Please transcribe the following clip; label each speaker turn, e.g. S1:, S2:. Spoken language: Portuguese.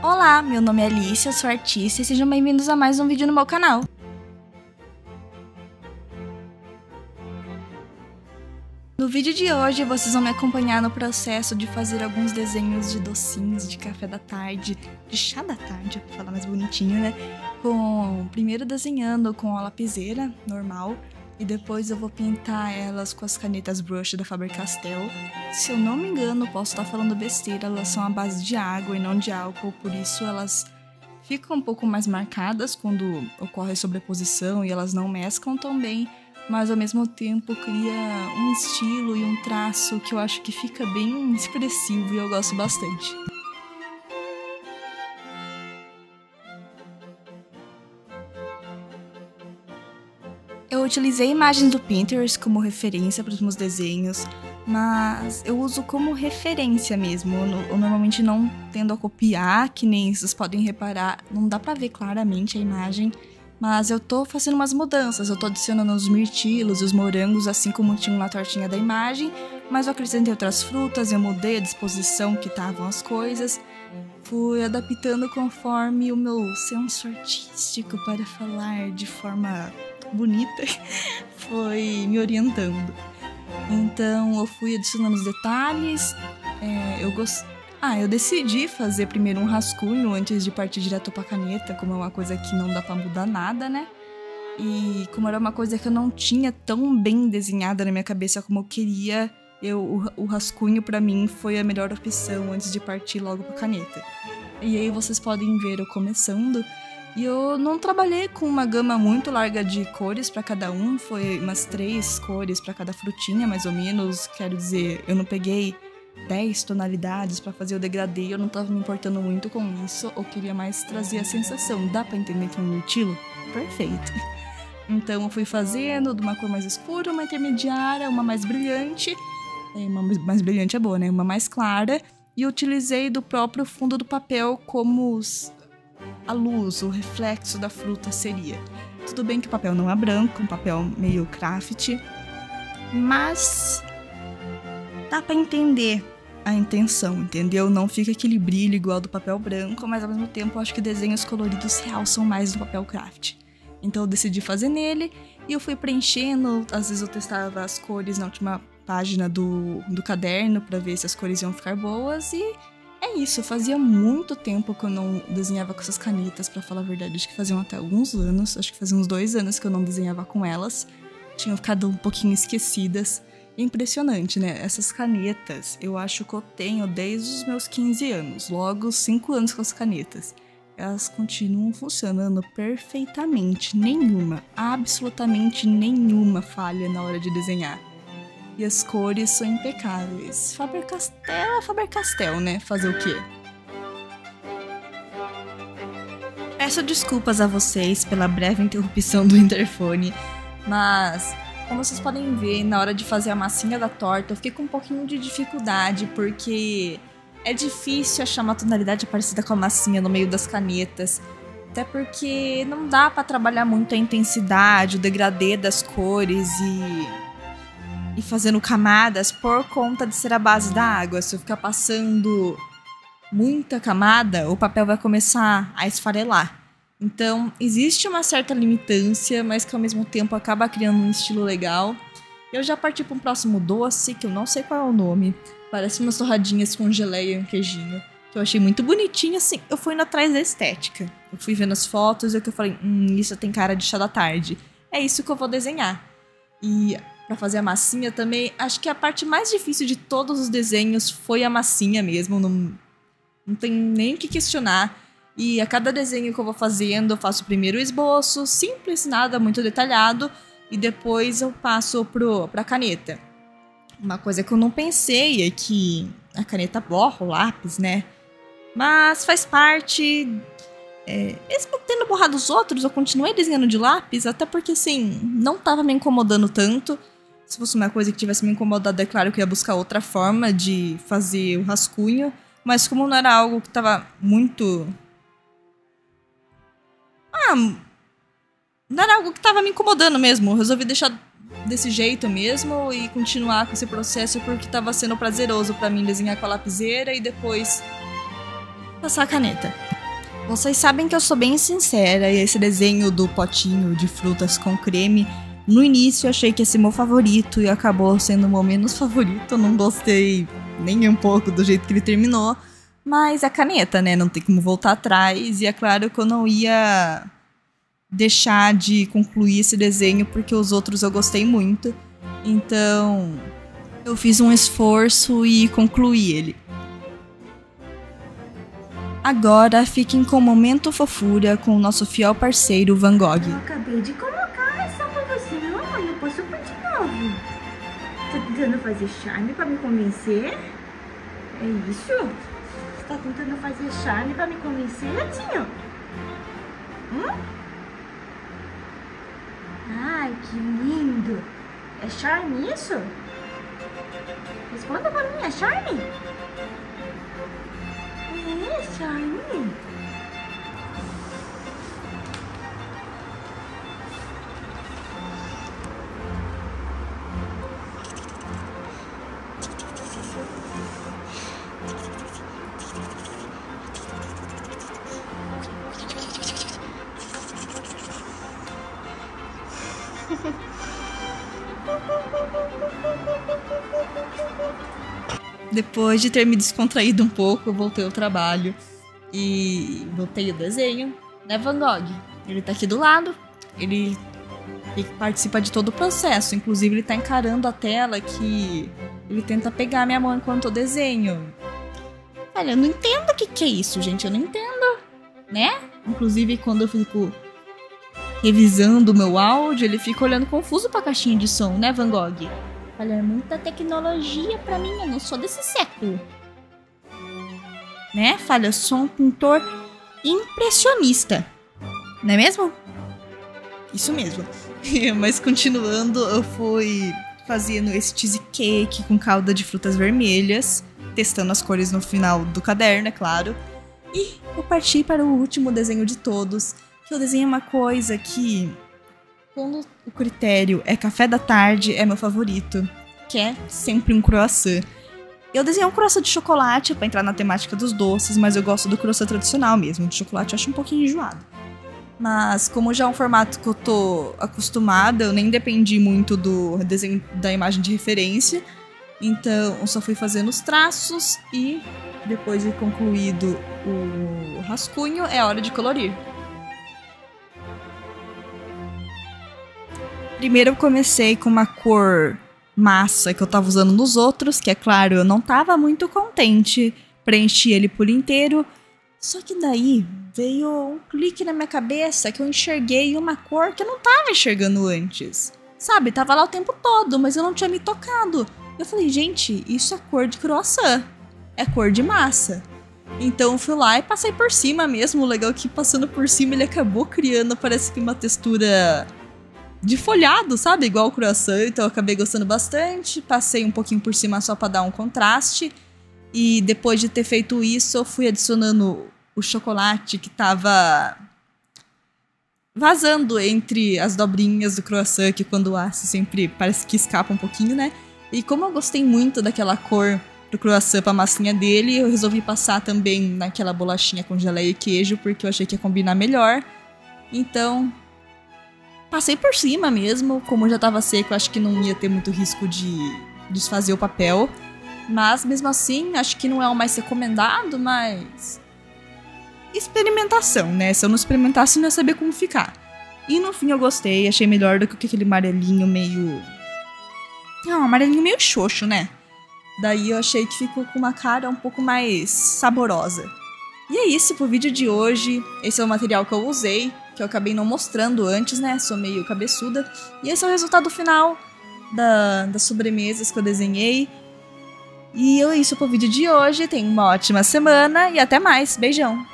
S1: Olá, meu nome é Alice, eu sou artista e sejam bem-vindos a mais um vídeo no meu canal. No vídeo de hoje vocês vão me acompanhar no processo de fazer alguns desenhos de docinhos, de café da tarde, de chá da tarde, pra falar mais bonitinho, né? Primeiro desenhando com a lapiseira normal e depois eu vou pintar elas com as canetas brush da Faber-Castell. Se eu não me engano, posso estar falando besteira, elas são à base de água e não de álcool, por isso elas ficam um pouco mais marcadas quando ocorre a sobreposição e elas não mesclam tão bem, mas ao mesmo tempo cria um estilo e um traço que eu acho que fica bem expressivo e eu gosto bastante. Eu utilizei imagens do Pinterest como referência para os meus desenhos, mas eu uso como referência mesmo. Eu normalmente não tendo a copiar, que nem vocês podem reparar, não dá pra ver claramente a imagem, mas eu tô fazendo umas mudanças. Eu tô adicionando os mirtilos e os morangos, assim como tinha na tortinha da imagem, mas eu acrescentei outras frutas, eu mudei a disposição que estavam as coisas. Fui adaptando conforme o meu senso artístico para falar de forma bonita foi me orientando. Então eu fui adicionando os detalhes. Eu decidi fazer primeiro um rascunho antes de partir direto pra caneta, como é uma coisa que não dá pra mudar nada, né? E como era uma coisa que eu não tinha tão bem desenhada na minha cabeça como eu queria, o rascunho pra mim foi a melhor opção antes de partir logo pra caneta. E aí vocês podem ver eu começando. E eu não trabalhei com uma gama muito larga de cores para cada um, foi umas 3 cores para cada frutinha, mais ou menos. Quero dizer, eu não peguei 10 tonalidades para fazer o degradê, eu não tava me importando muito com isso, eu queria mais trazer a sensação. Dá para entender que é um mirtilo? Perfeito! Então eu fui fazendo de uma cor mais escura, uma intermediária, uma mais brilhante. Uma mais brilhante é boa, né? Uma mais clara. E eu utilizei do próprio fundo do papel como a luz, o reflexo da fruta seria. Tudo bem que o papel não é branco, um papel meio craft, mas dá pra entender a intenção, entendeu? Não fica aquele brilho igual do papel branco, mas ao mesmo tempo eu acho que desenhos coloridos realçam mais do papel craft. Então eu decidi fazer nele e eu fui preenchendo, às vezes eu testava as cores na última página do caderno pra ver se as cores iam ficar boas e é isso, fazia muito tempo que eu não desenhava com essas canetas, pra falar a verdade, acho que faziam até alguns anos, acho que fazia uns 2 anos que eu não desenhava com elas, tinham ficado um pouquinho esquecidas. É impressionante, né? Essas canetas, eu acho que eu tenho desde os meus 15 anos, logo 5 anos com as canetas. Elas continuam funcionando perfeitamente, absolutamente nenhuma falha na hora de desenhar. E as cores são impecáveis. Faber-Castell é Faber-Castell, né? Fazer o quê? Peço desculpas a vocês pela breve interrupção do interfone, mas como vocês podem ver, na hora de fazer a massinha da torta, eu fiquei com um pouquinho de dificuldade, porque é difícil achar uma tonalidade parecida com a massinha no meio das canetas. Até porque não dá pra trabalhar muito a intensidade, o degradê das cores e fazendo camadas por conta de ser a base da água. Se eu ficar passando muita camada, o papel vai começar a esfarelar. Então, existe uma certa limitância, mas que ao mesmo tempo acaba criando um estilo legal. Eu já parti para um próximo doce, que eu não sei qual é o nome. Parece umas torradinhas com geleia e um queijinho. Que eu achei muito bonitinho, assim. Eu fui indo atrás da estética. Eu fui vendo as fotos e eu falei, isso tem cara de chá da tarde. É isso que eu vou desenhar. E pra fazer a massinha também, acho que a parte mais difícil de todos os desenhos foi a massinha mesmo, não tem nem o que questionar. E a cada desenho que eu vou fazendo, eu faço primeiro o esboço, simples, nada muito detalhado, e depois eu passo pra caneta. Uma coisa que eu não pensei é que a caneta borra o lápis, né? Mas faz parte. Mesmo tendo borrado os outros, eu continuei desenhando de lápis, até porque, assim, não tava me incomodando tanto. Se fosse uma coisa que tivesse me incomodado, é claro que eu ia buscar outra forma de fazer o rascunho. Mas como não era algo que tava muito... não era algo que tava me incomodando mesmo. Eu resolvi deixar desse jeito mesmo e continuar com esse processo porque tava sendo prazeroso pra mim desenhar com a lapiseira e depois passar a caneta. Vocês sabem que eu sou bem sincera e esse desenho do potinho de frutas com creme, no início eu achei que ia ser meu favorito e acabou sendo o meu menos favorito. Eu não gostei nem um pouco do jeito que ele terminou, mas é caneta, né? Não tem como voltar atrás e é claro que eu não ia deixar de concluir esse desenho porque os outros eu gostei muito. Então eu fiz um esforço e concluí ele. Agora fiquem com o Momento Fofura com o nosso fiel parceiro Van Gogh.
S2: Eu acabei de colocar essa pra você, não, eu posso pôr de novo. Tá tentando fazer charme pra me convencer? É isso? Você tá tentando fazer charme pra me convencer, Latinho? Ai, que lindo. É charme isso? Responda pra mim, é charme? É charme?
S1: Depois de ter me descontraído um pouco, eu voltei ao trabalho e voltei ao desenho, né, Van Gogh? Ele tá aqui do lado, ele participa de todo o processo, inclusive ele tá encarando a tela que ele tenta pegar minha mão enquanto eu desenho. Olha, eu não entendo o que é isso, gente, eu não entendo, né? Inclusive quando eu fico revisando o meu áudio, ele fica olhando confuso pra caixinha de som, né, Van Gogh? Olha, é muita tecnologia pra mim, eu não sou desse século. Né? Fala, eu sou um pintor impressionista. Não é mesmo? Isso mesmo. Mas continuando, eu fui fazendo esse cheesecake com calda de frutas vermelhas, testando as cores no final do caderno, é claro. E eu parti para o último desenho de todos, que eu desenhei uma coisa que, quando o critério é café da tarde, é meu favorito, que é sempre um croissant. Eu desenhei um croissant de chocolate pra entrar na temática dos doces, mas eu gosto do croissant tradicional mesmo. De chocolate eu acho um pouquinho enjoado. Mas como já é um formato que eu tô acostumada, eu nem dependi muito do desenho da imagem de referência. Então eu só fui fazendo os traços e depois de concluído o rascunho, é hora de colorir. Primeiro eu comecei com uma cor massa que eu tava usando nos outros, que é claro, eu não tava muito contente, preenchi ele por inteiro, só que daí veio um clique na minha cabeça que eu enxerguei uma cor que eu não tava enxergando antes. Sabe, tava lá o tempo todo, mas eu não tinha me tocado. Eu falei, gente, isso é cor de croissant, é cor de massa. Então eu fui lá e passei por cima mesmo, o legal é que passando por cima ele acabou criando, parece que uma textura de folhado, sabe? Igual o croissant, então eu acabei gostando bastante. Passei um pouquinho por cima só pra dar um contraste. E depois de ter feito isso, eu fui adicionando o chocolate que tava vazando entre as dobrinhas do croissant, que quando assa sempre parece que escapa um pouquinho, né? E como eu gostei muito daquela cor do croissant pra massinha dele, eu resolvi passar também naquela bolachinha com geleia e queijo, porque eu achei que ia combinar melhor. Então passei por cima mesmo, como já tava seco, acho que não ia ter muito risco de desfazer o papel. Mas mesmo assim, acho que não é o mais recomendado, mas experimentação, né? Se eu não experimentasse, não ia saber como ficar. E no fim eu gostei, achei melhor do que aquele amarelinho meio... Não, um amarelinho meio xoxo, né? Daí eu achei que ficou com uma cara um pouco mais saborosa. E é isso pro vídeo de hoje. Esse é o material que eu usei, que eu acabei não mostrando antes, né? Sou meio cabeçuda. E esse é o resultado final das sobremesas que eu desenhei. E é isso pro vídeo de hoje. Tenha uma ótima semana e até mais. Beijão!